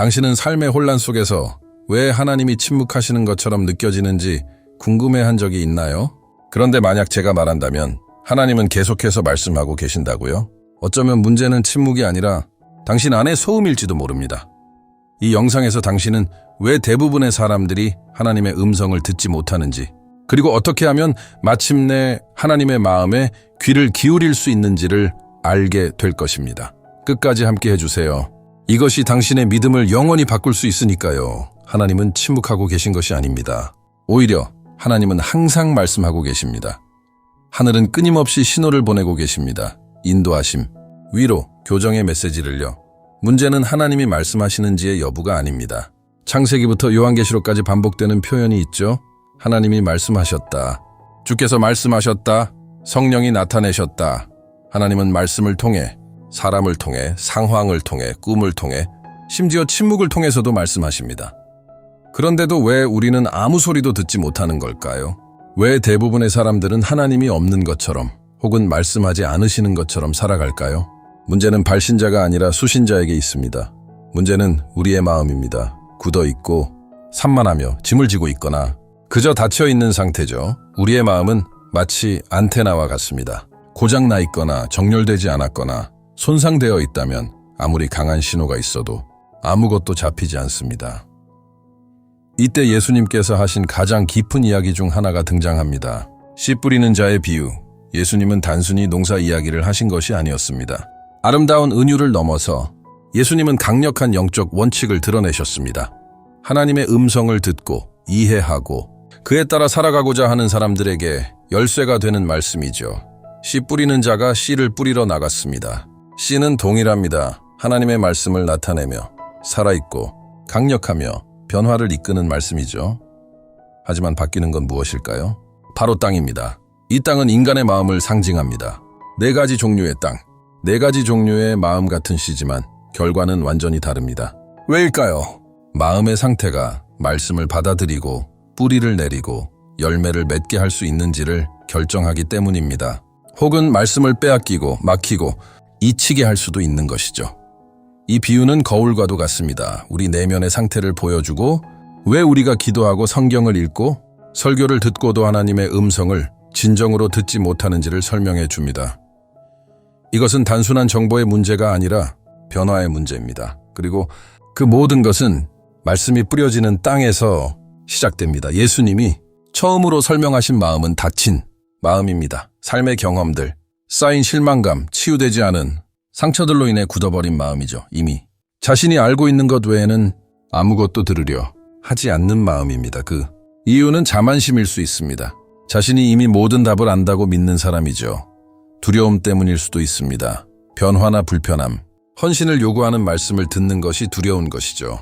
당신은 삶의 혼란 속에서 왜 하나님이 침묵하시는 것처럼 느껴지는지 궁금해한 적이 있나요? 그런데 만약 제가 말한다면 하나님은 계속해서 말씀하고 계신다고요? 어쩌면 문제는 침묵이 아니라 당신 안의 소음일지도 모릅니다. 이 영상에서 당신은 왜 대부분의 사람들이 하나님의 음성을 듣지 못하는지, 그리고 어떻게 하면 마침내 하나님의 마음에 귀를 기울일 수 있는지를 알게 될 것입니다. 끝까지 함께 해주세요. 이것이 당신의 믿음을 영원히 바꿀 수 있으니까요. 하나님은 침묵하고 계신 것이 아닙니다. 오히려 하나님은 항상 말씀하고 계십니다. 하늘은 끊임없이 신호를 보내고 계십니다. 인도하심, 위로, 교정의 메시지를요. 문제는 하나님이 말씀하시는지의 여부가 아닙니다. 창세기부터 요한계시록까지 반복되는 표현이 있죠. 하나님이 말씀하셨다. 주께서 말씀하셨다. 성령이 나타내셨다. 하나님은 말씀을 통해, 사람을 통해, 상황을 통해, 꿈을 통해, 심지어 침묵을 통해서도 말씀하십니다. 그런데도 왜 우리는 아무 소리도 듣지 못하는 걸까요? 왜 대부분의 사람들은 하나님이 없는 것처럼 혹은 말씀하지 않으시는 것처럼 살아갈까요? 문제는 발신자가 아니라 수신자에게 있습니다. 문제는 우리의 마음입니다. 굳어있고 산만하며 짐을 지고 있거나 그저 닫혀있는 상태죠. 우리의 마음은 마치 안테나와 같습니다. 고장나 있거나 정렬되지 않았거나 손상되어 있다면 아무리 강한 신호가 있어도 아무것도 잡히지 않습니다. 이때 예수님께서 하신 가장 깊은 이야기 중 하나가 등장합니다. 씨 뿌리는 자의 비유. 예수님은 단순히 농사 이야기를 하신 것이 아니었습니다. 아름다운 은유를 넘어서 예수님은 강력한 영적 원칙을 드러내셨습니다. 하나님의 음성을 듣고 이해하고 그에 따라 살아가고자 하는 사람들에게 열쇠가 되는 말씀이죠. 씨 뿌리는 자가 씨를 뿌리러 나갔습니다. 씨는 동일합니다. 하나님의 말씀을 나타내며 살아있고 강력하며 변화를 이끄는 말씀이죠. 하지만 바뀌는 건 무엇일까요? 바로 땅입니다. 이 땅은 인간의 마음을 상징합니다. 4가지 종류의 땅, 4가지 종류의 마음 같은 씨지만 결과는 완전히 다릅니다. 왜일까요? 마음의 상태가 말씀을 받아들이고 뿌리를 내리고 열매를 맺게 할 수 있는지를 결정하기 때문입니다. 혹은 말씀을 빼앗기고 막히고 잊히게 할 수도 있는 것이죠. 이 비유는 거울과도 같습니다. 우리 내면의 상태를 보여주고 왜 우리가 기도하고 성경을 읽고 설교를 듣고도 하나님의 음성을 진정으로 듣지 못하는지를 설명해 줍니다. 이것은 단순한 정보의 문제가 아니라 변화의 문제입니다. 그리고 그 모든 것은 말씀이 뿌려지는 땅에서 시작됩니다. 예수님이 처음으로 설명하신 마음은 닫힌 마음입니다. 삶의 경험들, 쌓인 실망감, 치유되지 않은 상처들로 인해 굳어버린 마음이죠. 이미 자신이 알고 있는 것 외에는 아무것도 들으려 하지 않는 마음입니다. 그 이유는 자만심일 수 있습니다. 자신이 이미 모든 답을 안다고 믿는 사람이죠. 두려움 때문일 수도 있습니다. 변화나 불편함, 헌신을 요구하는 말씀을 듣는 것이 두려운 것이죠.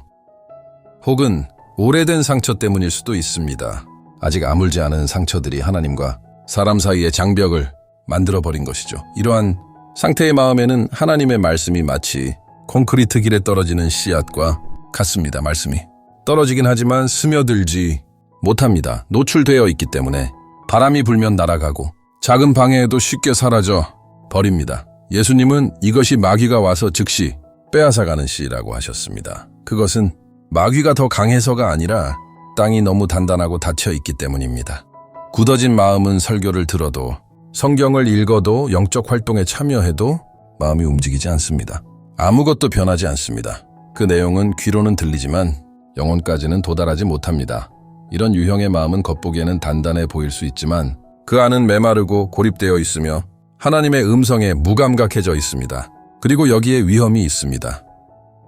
혹은 오래된 상처 때문일 수도 있습니다. 아직 아물지 않은 상처들이 하나님과 사람 사이의 장벽을 만들어버린 것이죠. 이러한 상태의 마음에는 하나님의 말씀이 마치 콘크리트 길에 떨어지는 씨앗과 같습니다. 말씀이 떨어지긴 하지만 스며들지 못합니다. 노출되어 있기 때문에 바람이 불면 날아가고 작은 방해에도 쉽게 사라져 버립니다. 예수님은 이것이 마귀가 와서 즉시 빼앗아가는 씨라고 하셨습니다. 그것은 마귀가 더 강해서가 아니라 땅이 너무 단단하고 닫혀있기 때문입니다. 굳어진 마음은 설교를 들어도 성경을 읽어도 영적 활동에 참여해도 마음이 움직이지 않습니다. 아무것도 변하지 않습니다. 그 내용은 귀로는 들리지만 영혼까지는 도달하지 못합니다. 이런 유형의 마음은 겉보기에는 단단해 보일 수 있지만 그 안은 메마르고 고립되어 있으며 하나님의 음성에 무감각해져 있습니다. 그리고 여기에 위험이 있습니다.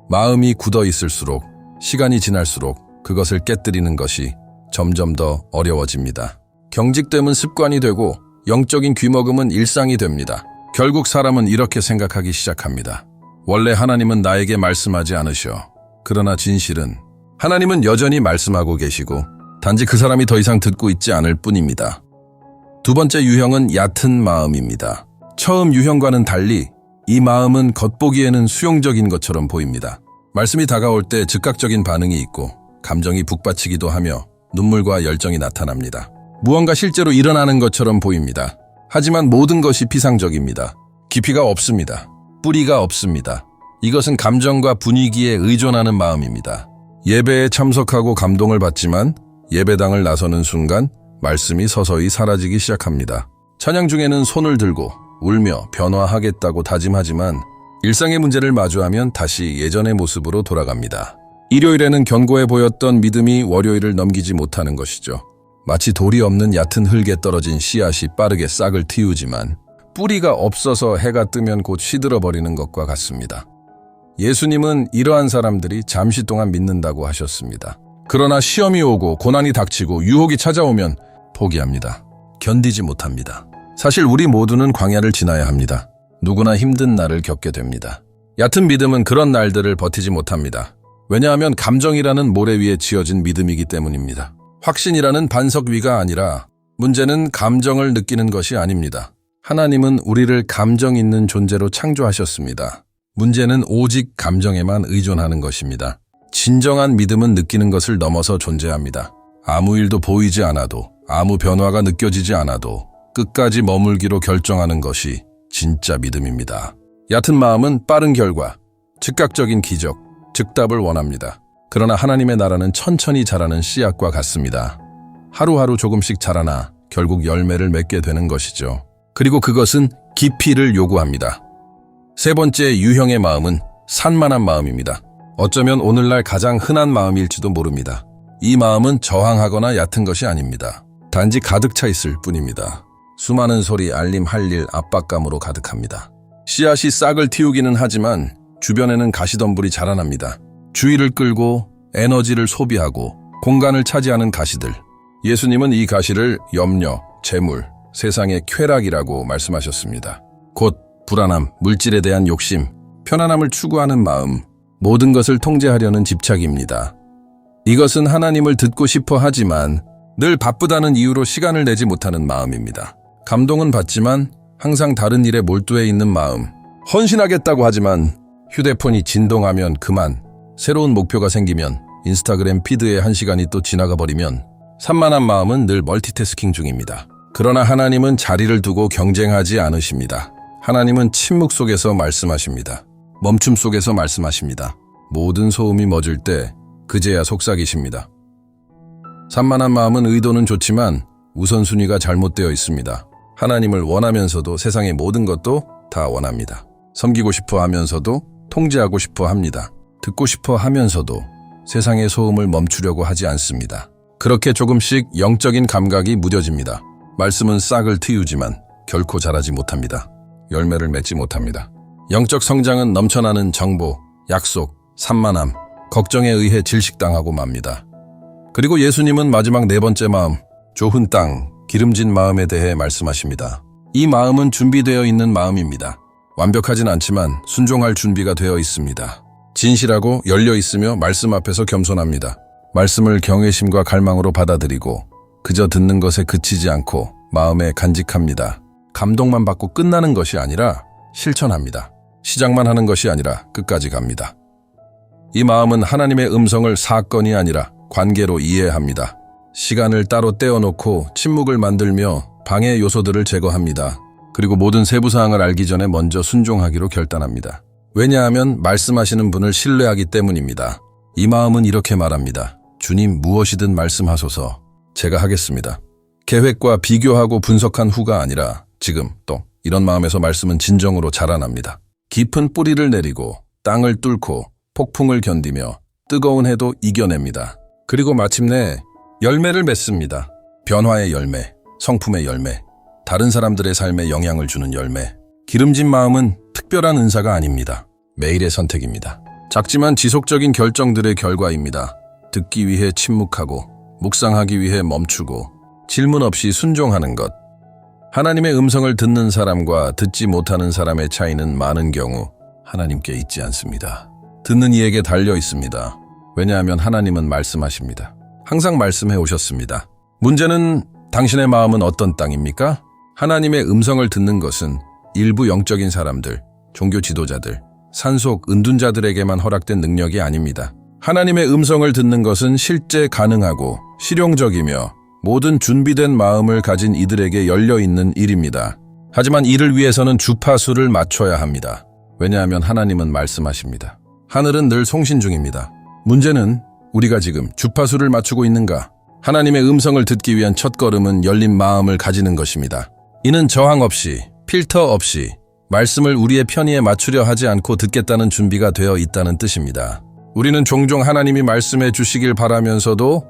마음이 굳어 있을수록 시간이 지날수록 그것을 깨뜨리는 것이 점점 더 어려워집니다. 경직됨은 습관이 되고 영적인 귀머금은 일상이 됩니다. 결국 사람은 이렇게 생각하기 시작합니다. 원래 하나님은 나에게 말씀하지 않으셔. 그러나 진실은 하나님은 여전히 말씀하고 계시고 단지 그 사람이 더 이상 듣고 있지 않을 뿐입니다. 두 번째 유형은 얕은 마음입니다. 처음 유형과는 달리 이 마음은 겉보기에는 수용적인 것처럼 보입니다. 말씀이 다가올 때 즉각적인 반응이 있고 감정이 북받치기도 하며 눈물과 열정이 나타납니다. 무언가 실제로 일어나는 것처럼 보입니다. 하지만 모든 것이 피상적입니다. 깊이가 없습니다. 뿌리가 없습니다. 이것은 감정과 분위기에 의존하는 마음입니다. 예배에 참석하고 감동을 받지만 예배당을 나서는 순간 말씀이 서서히 사라지기 시작합니다. 찬양 중에는 손을 들고 울며 변화하겠다고 다짐하지만 일상의 문제를 마주하면 다시 예전의 모습으로 돌아갑니다. 일요일에는 견고해 보였던 믿음이 월요일을 넘기지 못하는 것이죠. 마치 돌이 없는 얕은 흙에 떨어진 씨앗이 빠르게 싹을 틔우지만 뿌리가 없어서 해가 뜨면 곧 시들어버리는 것과 같습니다. 예수님은 이러한 사람들이 잠시 동안 믿는다고 하셨습니다. 그러나 시험이 오고 고난이 닥치고 유혹이 찾아오면 포기합니다. 견디지 못합니다. 사실 우리 모두는 광야를 지나야 합니다. 누구나 힘든 날을 겪게 됩니다. 얕은 믿음은 그런 날들을 버티지 못합니다. 왜냐하면 감정이라는 모래 위에 지어진 믿음이기 때문입니다. 확신이라는 반석 위가 아니라 문제는 감정을 느끼는 것이 아닙니다. 하나님은 우리를 감정 있는 존재로 창조하셨습니다. 문제는 오직 감정에만 의존하는 것입니다. 진정한 믿음은 느끼는 것을 넘어서 존재합니다. 아무 일도 보이지 않아도, 아무 변화가 느껴지지 않아도 끝까지 머물기로 결정하는 것이 진짜 믿음입니다. 얕은 마음은 빠른 결과, 즉각적인 기적, 즉답을 원합니다. 그러나 하나님의 나라는 천천히 자라는 씨앗과 같습니다. 하루하루 조금씩 자라나 결국 열매를 맺게 되는 것이죠. 그리고 그것은 깊이를 요구합니다. 세 번째 유형의 마음은 산만한 마음입니다. 어쩌면 오늘날 가장 흔한 마음일지도 모릅니다. 이 마음은 저항하거나 얕은 것이 아닙니다. 단지 가득 차 있을 뿐입니다. 수많은 소리, 알림, 할 일, 압박감으로 가득합니다. 씨앗이 싹을 틔우기는 하지만 주변에는 가시덤불이 자라납니다. 주의를 끌고 에너지를 소비하고 공간을 차지하는 가시들. 예수님은 이 가시를 염려, 재물, 세상의 쾌락이라고 말씀하셨습니다. 곧 불안함, 물질에 대한 욕심, 편안함을 추구하는 마음, 모든 것을 통제하려는 집착입니다. 이것은 하나님을 듣고 싶어 하지만 늘 바쁘다는 이유로 시간을 내지 못하는 마음입니다. 감동은 받지만 항상 다른 일에 몰두해 있는 마음. 헌신하겠다고 하지만 휴대폰이 진동하면 그만, 새로운 목표가 생기면 인스타그램 피드에 1시간이 또 지나가 버리면 산만한 마음은 늘 멀티태스킹 중입니다. 그러나 하나님은 자리를 두고 경쟁하지 않으십니다. 하나님은 침묵 속에서 말씀하십니다. 멈춤 속에서 말씀하십니다. 모든 소음이 멎을 때 그제야 속삭이십니다. 산만한 마음은 의도는 좋지만 우선순위가 잘못되어 있습니다. 하나님을 원하면서도 세상의 모든 것도 다 원합니다. 섬기고 싶어 하면서도 통제하고 싶어 합니다. 듣고 싶어 하면서도 세상의 소음을 멈추려고 하지 않습니다. 그렇게 조금씩 영적인 감각이 무뎌집니다. 말씀은 싹을 틔우지만 결코 자라지 못합니다. 열매를 맺지 못합니다. 영적 성장은 넘쳐나는 정보, 약속, 산만함, 걱정에 의해 질식당하고 맙니다. 그리고 예수님은 마지막 네 번째 마음, 좋은 땅, 기름진 마음에 대해 말씀하십니다. 이 마음은 준비되어 있는 마음입니다. 완벽하진 않지만 순종할 준비가 되어 있습니다. 진실하고 열려 있으며 말씀 앞에서 겸손합니다. 말씀을 경외심과 갈망으로 받아들이고 그저 듣는 것에 그치지 않고 마음에 간직합니다. 감동만 받고 끝나는 것이 아니라 실천합니다. 시작만 하는 것이 아니라 끝까지 갑니다. 이 마음은 하나님의 음성을 사건이 아니라 관계로 이해합니다. 시간을 따로 떼어놓고 침묵을 만들며 방해 요소들을 제거합니다. 그리고 모든 세부사항을 알기 전에 먼저 순종하기로 결단합니다. 왜냐하면 말씀하시는 분을 신뢰하기 때문입니다. 이 마음은 이렇게 말합니다. 주님, 무엇이든 말씀하소서. 제가 하겠습니다. 계획과 비교하고 분석한 후가 아니라 지금 또 이런 마음에서 말씀은 진정으로 자라납니다. 깊은 뿌리를 내리고 땅을 뚫고 폭풍을 견디며 뜨거운 해도 이겨냅니다. 그리고 마침내 열매를 맺습니다. 변화의 열매, 성품의 열매, 다른 사람들의 삶에 영향을 주는 열매. 기름진 마음은 특별한 은사가 아닙니다. 매일의 선택입니다. 작지만 지속적인 결정들의 결과입니다. 듣기 위해 침묵하고, 묵상하기 위해 멈추고, 질문 없이 순종하는 것. 하나님의 음성을 듣는 사람과 듣지 못하는 사람의 차이는 많은 경우 하나님께 있지 않습니다. 듣는 이에게 달려 있습니다. 왜냐하면 하나님은 말씀하십니다. 항상 말씀해 오셨습니다. 문제는 당신의 마음은 어떤 땅입니까? 하나님의 음성을 듣는 것은 일부 영적인 사람들, 종교 지도자들, 산속 은둔자들에게만 허락된 능력이 아닙니다. 하나님의 음성을 듣는 것은 실제 가능하고 실용적이며 모든 준비된 마음을 가진 이들에게 열려있는 일입니다. 하지만 이를 위해서는 주파수를 맞춰야 합니다. 왜냐하면 하나님은 말씀하십니다. 하늘은 늘 송신 중입니다. 문제는 우리가 지금 주파수를 맞추고 있는가? 하나님의 음성을 듣기 위한 첫걸음은 열린 마음을 가지는 것입니다. 이는 저항 없이, 필터 없이 말씀을 우리의 편의에 맞추려 하지 않고 듣겠다는 준비가 되어 있다는 뜻입니다. 우리는 종종 하나님이 말씀해 주시길 바라면서도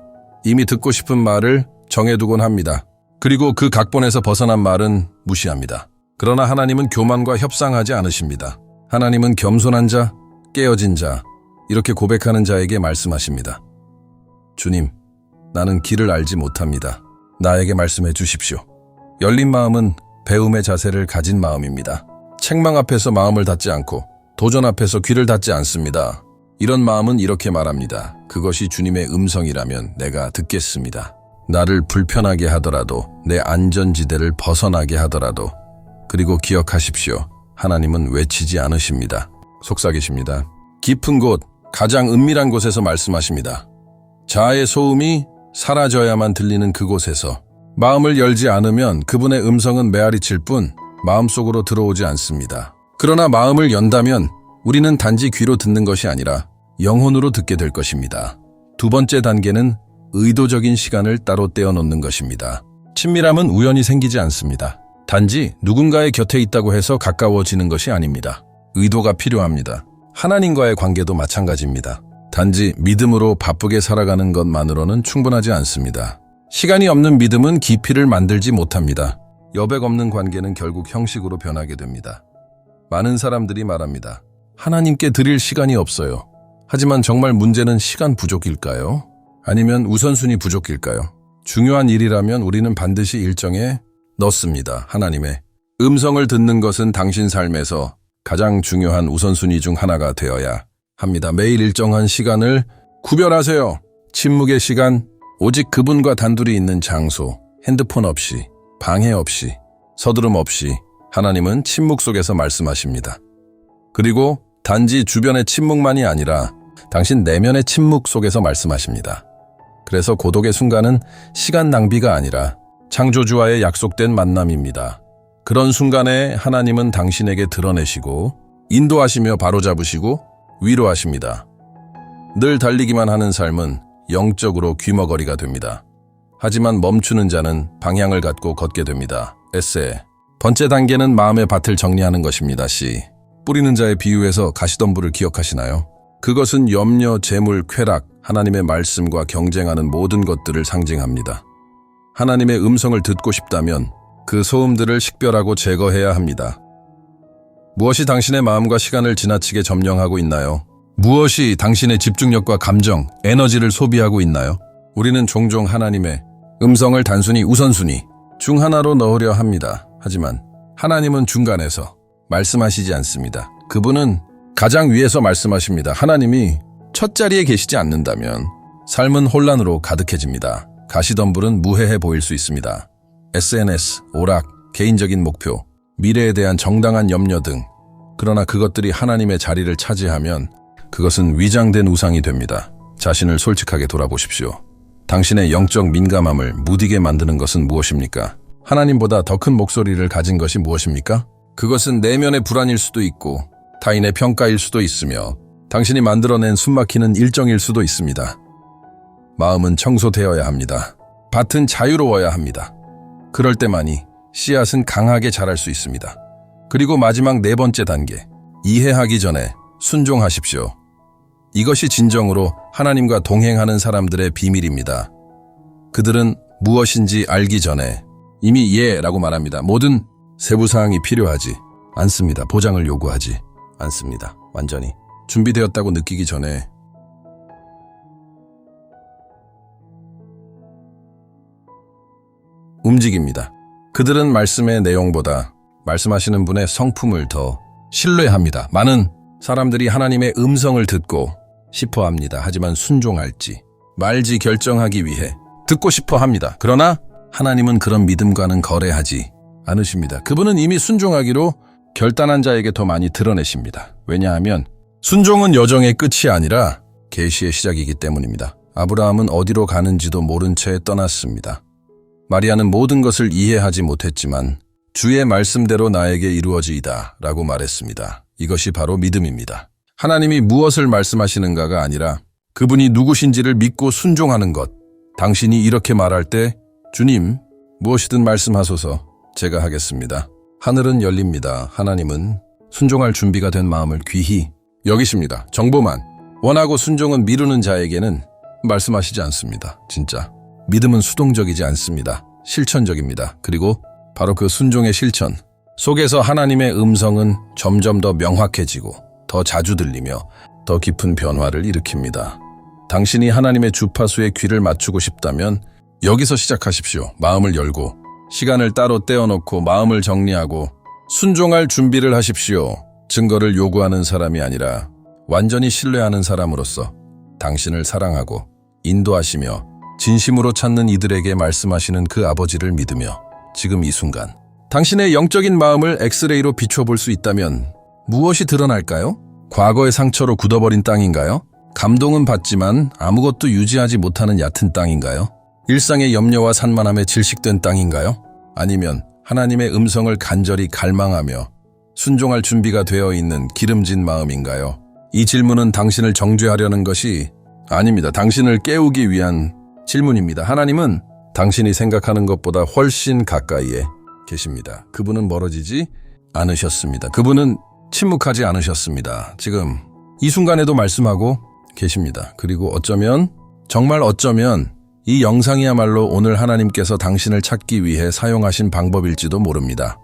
이미 듣고 싶은 말을 정해두곤 합니다. 그리고 그 각본에서 벗어난 말은 무시합니다. 그러나 하나님은 교만과 협상하지 않으십니다. 하나님은 겸손한 자, 깨어진 자, 이렇게 고백하는 자에게 말씀하십니다. 주님, 나는 길을 알지 못합니다. 나에게 말씀해 주십시오. 열린 마음은 배움의 자세를 가진 마음입니다. 책망 앞에서 마음을 닫지 않고 도전 앞에서 귀를 닫지 않습니다. 이런 마음은 이렇게 말합니다. 그것이 주님의 음성이라면 내가 듣겠습니다. 나를 불편하게 하더라도, 내 안전지대를 벗어나게 하더라도. 그리고 기억하십시오. 하나님은 외치지 않으십니다. 속삭이십니다. 깊은 곳, 가장 은밀한 곳에서 말씀하십니다. 자아의 소음이 사라져야만 들리는 그곳에서. 마음을 열지 않으면 그분의 음성은 메아리칠 뿐 마음속으로 들어오지 않습니다. 그러나 마음을 연다면 우리는 단지 귀로 듣는 것이 아니라 영혼으로 듣게 될 것입니다. 두 번째 단계는 의도적인 시간을 따로 떼어놓는 것입니다. 친밀함은 우연히 생기지 않습니다. 단지 누군가의 곁에 있다고 해서 가까워지는 것이 아닙니다. 의도가 필요합니다. 하나님과의 관계도 마찬가지입니다. 단지 믿음으로 바쁘게 살아가는 것만으로는 충분하지 않습니다. 시간이 없는 믿음은 깊이를 만들지 못합니다. 여백 없는 관계는 결국 형식으로 변하게 됩니다. 많은 사람들이 말합니다. 하나님께 드릴 시간이 없어요. 하지만 정말 문제는 시간 부족일까요? 아니면 우선순위 부족일까요? 중요한 일이라면 우리는 반드시 일정에 넣습니다. 하나님의 음성을 듣는 것은 당신 삶에서 가장 중요한 우선순위 중 하나가 되어야 합니다. 매일 일정한 시간을 구별하세요. 침묵의 시간, 오직 그분과 단둘이 있는 장소, 핸드폰 없이, 방해 없이, 서두름 없이 하나님은 침묵 속에서 말씀하십니다. 그리고 단지 주변의 침묵만이 아니라 당신 내면의 침묵 속에서 말씀하십니다. 그래서 고독의 순간은 시간 낭비가 아니라 창조주와의 약속된 만남입니다. 그런 순간에 하나님은 당신에게 드러내시고 인도하시며 바로잡으시고 위로하십니다. 늘 달리기만 하는 삶은 영적으로 귀머거리가 됩니다. 하지만 멈추는 자는 방향을 갖고 걷게 됩니다. 에세. 번째 단계는 마음의 밭을 정리하는 것입니다. 씨. 뿌리는 자의 비유에서 가시덤불을 기억하시나요? 그것은 염려, 재물, 쾌락, 하나님의 말씀과 경쟁하는 모든 것들을 상징합니다. 하나님의 음성을 듣고 싶다면 그 소음들을 식별하고 제거해야 합니다. 무엇이 당신의 마음과 시간을 지나치게 점령하고 있나요? 무엇이 당신의 집중력과 감정, 에너지를 소비하고 있나요? 우리는 종종 하나님의 음성을 단순히 우선순위 중 하나로 넣으려 합니다. 하지만 하나님은 중간에서 말씀하시지 않습니다. 그분은 가장 위에서 말씀하십니다. 하나님이 첫 자리에 계시지 않는다면 삶은 혼란으로 가득해집니다. 가시덤불은 무해해 보일 수 있습니다. SNS, 오락, 개인적인 목표, 미래에 대한 정당한 염려 등. 그러나 그것들이 하나님의 자리를 차지하면 그것은 위장된 우상이 됩니다. 자신을 솔직하게 돌아보십시오. 당신의 영적 민감함을 무디게 만드는 것은 무엇입니까? 하나님보다 더 큰 목소리를 가진 것이 무엇입니까? 그것은 내면의 불안일 수도 있고 타인의 평가일 수도 있으며 당신이 만들어낸 숨막히는 일정일 수도 있습니다. 마음은 청소되어야 합니다. 밭은 자유로워야 합니다. 그럴 때만이 씨앗은 강하게 자랄 수 있습니다. 그리고 마지막 네 번째 단계, 이해하기 전에 순종하십시오. 이것이 진정으로 하나님과 동행하는 사람들의 비밀입니다. 그들은 무엇인지 알기 전에 이미 예라고 말합니다. 모든 세부사항이 필요하지 않습니다. 보장을 요구하지 않습니다. 완전히 준비되었다고 느끼기 전에 움직입니다. 그들은 말씀의 내용보다 말씀하시는 분의 성품을 더 신뢰합니다. 많은 사람들이 하나님의 음성을 듣고 싶어 합니다. 하지만 순종할지 말지 결정하기 위해 듣고 싶어 합니다. 그러나 하나님은 그런 믿음과는 거래하지 않으십니다. 그분은 이미 순종하기로 결단한 자에게 더 많이 드러내십니다. 왜냐하면 순종은 여정의 끝이 아니라 계시의 시작이기 때문입니다. 아브라함은 어디로 가는지도 모른 채 떠났습니다. 마리아는 모든 것을 이해하지 못했지만 주의 말씀대로 나에게 이루어지이다 라고 말했습니다. 이것이 바로 믿음입니다. 하나님이 무엇을 말씀하시는가가 아니라 그분이 누구신지를 믿고 순종하는 것. 당신이 이렇게 말할 때 주님, 무엇이든 말씀하소서 제가 하겠습니다. 하늘은 열립니다. 하나님은 순종할 준비가 된 마음을 귀히 여기십니다. 정보만. 원하고 순종은 미루는 자에게는 말씀하시지 않습니다. 진짜. 믿음은 수동적이지 않습니다. 실천적입니다. 그리고 바로 그 순종의 실천 속에서 하나님의 음성은 점점 더 명확해지고 더 자주 들리며 더 깊은 변화를 일으킵니다. 당신이 하나님의 주파수에 귀를 맞추고 싶다면 여기서 시작하십시오. 마음을 열고 시간을 따로 떼어놓고 마음을 정리하고 순종할 준비를 하십시오. 증거를 요구하는 사람이 아니라 완전히 신뢰하는 사람으로서 당신을 사랑하고 인도하시며 진심으로 찾는 이들에게 말씀하시는 그 아버지를 믿으며 지금 이 순간 당신의 영적인 마음을 엑스레이로 비춰볼 수 있다면 무엇이 드러날까요? 과거의 상처로 굳어버린 땅인가요? 감동은 받지만 아무것도 유지하지 못하는 얕은 땅인가요? 일상의 염려와 산만함에 질식된 땅인가요? 아니면 하나님의 음성을 간절히 갈망하며 순종할 준비가 되어 있는 기름진 마음인가요? 이 질문은 당신을 정죄하려는 것이 아닙니다. 당신을 깨우기 위한 질문입니다. 하나님은 당신이 생각하는 것보다 훨씬 가까이에 계십니다. 그분은 멀어지지 않으셨습니다. 그분은 침묵하지 않으셨습니다. 지금 이 순간에도 말씀하고 계십니다. 그리고 어쩌면, 정말 어쩌면 이 영상이야말로 오늘 하나님께서 당신을 찾기 위해 사용하신 방법일지도 모릅니다.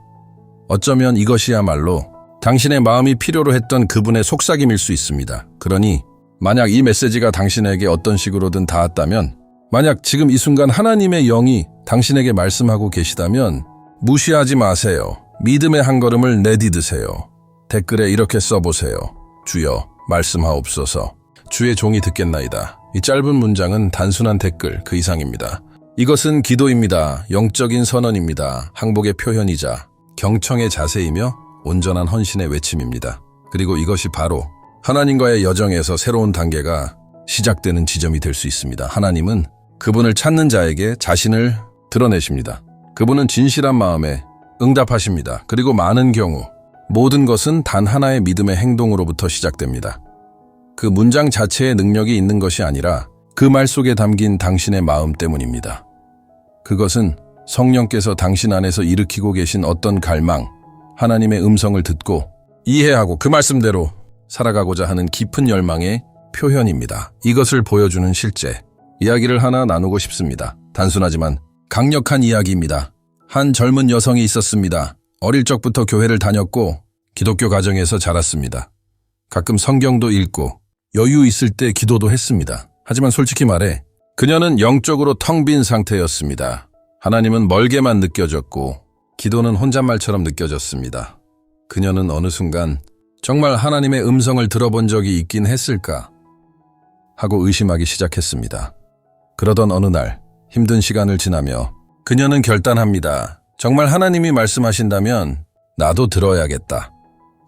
어쩌면 이것이야말로 당신의 마음이 필요로 했던 그분의 속삭임일 수 있습니다. 그러니 만약 이 메시지가 당신에게 어떤 식으로든 닿았다면, 만약 지금 이 순간 하나님의 영이 당신에게 말씀하고 계시다면 무시하지 마세요. 믿음의 한 걸음을 내디드세요. 댓글에 이렇게 써보세요. 주여, 말씀하옵소서. 주의 종이 듣겠나이다. 이 짧은 문장은 단순한 댓글 그 이상입니다. 이것은 기도입니다. 영적인 선언입니다. 항복의 표현이자 경청의 자세이며 온전한 헌신의 외침입니다. 그리고 이것이 바로 하나님과의 여정에서 새로운 단계가 시작되는 지점이 될 수 있습니다. 하나님은 그분을 찾는 자에게 자신을 드러내십니다. 그분은 진실한 마음에 응답하십니다. 그리고 많은 경우 모든 것은 단 하나의 믿음의 행동으로부터 시작됩니다. 그 문장 자체에 능력이 있는 것이 아니라 그 말 속에 담긴 당신의 마음 때문입니다. 그것은 성령께서 당신 안에서 일으키고 계신 어떤 갈망, 하나님의 음성을 듣고 이해하고 그 말씀대로 살아가고자 하는 깊은 열망의 표현입니다. 이것을 보여주는 실제 이야기를 하나 나누고 싶습니다. 단순하지만 강력한 이야기입니다. 한 젊은 여성이 있었습니다. 어릴 적부터 교회를 다녔고 기독교 가정에서 자랐습니다. 가끔 성경도 읽고 여유 있을 때 기도도 했습니다. 하지만 솔직히 말해 그녀는 영적으로 텅 빈 상태였습니다. 하나님은 멀게만 느껴졌고 기도는 혼잣말처럼 느껴졌습니다. 그녀는 어느 순간 정말 하나님의 음성을 들어본 적이 있긴 했을까 하고 의심하기 시작했습니다. 그러던 어느 날 힘든 시간을 지나며 그녀는 결단합니다. 정말 하나님이 말씀하신다면 나도 들어야겠다.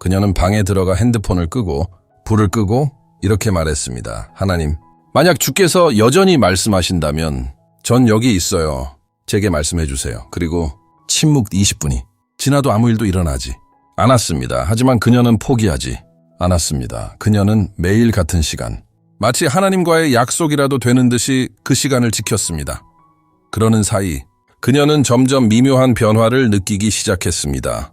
그녀는 방에 들어가 핸드폰을 끄고 불을 끄고 이렇게 말했습니다. 하나님, 만약 주께서 여전히 말씀하신다면 전 여기 있어요. 제게 말씀해 주세요. 그리고 침묵 20분이 지나도 아무 일도 일어나지 않았습니다. 하지만 그녀는 포기하지 않았습니다. 그녀는 매일 같은 시간, 마치 하나님과의 약속이라도 되는 듯이 그 시간을 지켰습니다. 그러는 사이 그녀는 점점 미묘한 변화를 느끼기 시작했습니다.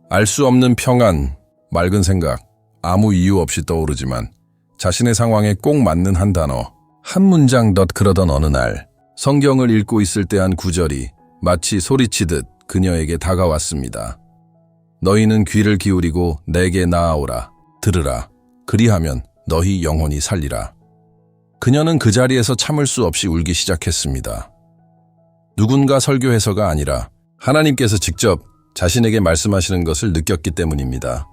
알 수 없는 평안, 맑은 생각, 아무 이유 없이 떠오르지만 자신의 상황에 꼭 맞는 한 단어, 한 문장 그러던 어느 날 성경을 읽고 있을 때 한 구절이 마치 소리치듯 그녀에게 다가왔습니다. 너희는 귀를 기울이고 내게 나아오라. 들으라. 그리하면 너희 영혼이 살리라. 그녀는 그 자리에서 참을 수 없이 울기 시작했습니다. 누군가 설교해서가 아니라 하나님께서 직접 자신에게 말씀하시는 것을 느꼈기 때문입니다.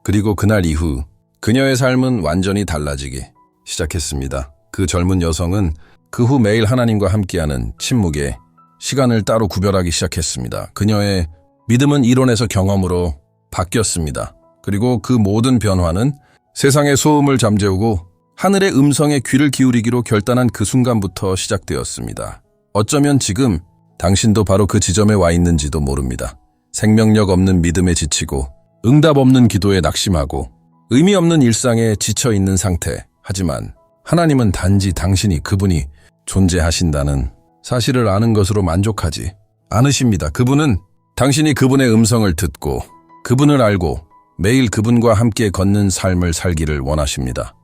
그리고 그날 이후 그녀의 삶은 완전히 달라지기 시작했습니다. 그 젊은 여성은 그 후 매일 하나님과 함께하는 침묵의 시간을 따로 구별하기 시작했습니다. 그녀의 믿음은 이론에서 경험으로 바뀌었습니다. 그리고 그 모든 변화는 세상의 소음을 잠재우고 하늘의 음성에 귀를 기울이기로 결단한 그 순간부터 시작되었습니다. 어쩌면 지금 당신도 바로 그 지점에 와 있는지도 모릅니다. 생명력 없는 믿음에 지치고 응답 없는 기도에 낙심하고 의미 없는 일상에 지쳐 있는 상태. 하지만 하나님은 단지 당신이 그분이 존재하신다는 사실을 아는 것으로 만족하지 않으십니다. 그분은 당신이 그분의 음성을 듣고 그분을 알고 매일 그분과 함께 걷는 삶을 살기를 원하십니다.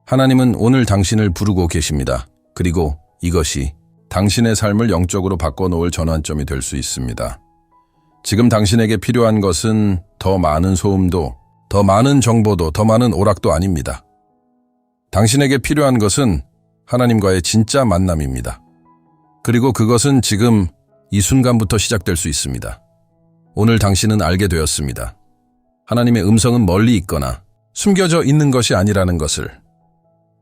하나님은 오늘 당신을 부르고 계십니다. 그리고 이것이 당신의 삶을 영적으로 바꿔놓을 전환점이 될 수 있습니다. 지금 당신에게 필요한 것은 더 많은 소음도, 더 많은 정보도, 더 많은 오락도 아닙니다. 당신에게 필요한 것은 하나님과의 진짜 만남입니다. 그리고 그것은 지금 이 순간부터 시작될 수 있습니다. 오늘 당신은 알게 되었습니다. 하나님의 음성은 멀리 있거나 숨겨져 있는 것이 아니라는 것을.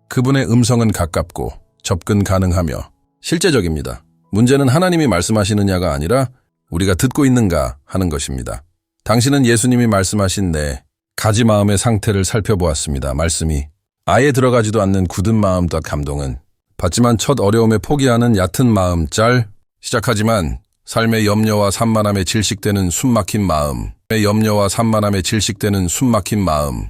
그분의 음성은 가깝고 접근 가능하며 실제적입니다. 문제는 하나님이 말씀하시느냐가 아니라 우리가 듣고 있는가 하는 것입니다. 당신은 예수님이 말씀하신 내 가지 마음의 상태를 살펴보았습니다. 말씀이 아예 들어가지도 않는 굳은 마음과 감동은 받지만 첫 어려움에 포기하는 얕은 마음 시작하지만 삶의 염려와 산만함에 질식되는 숨막힌 마음, 염려와 산만함에 질식되는 숨막힌 마음,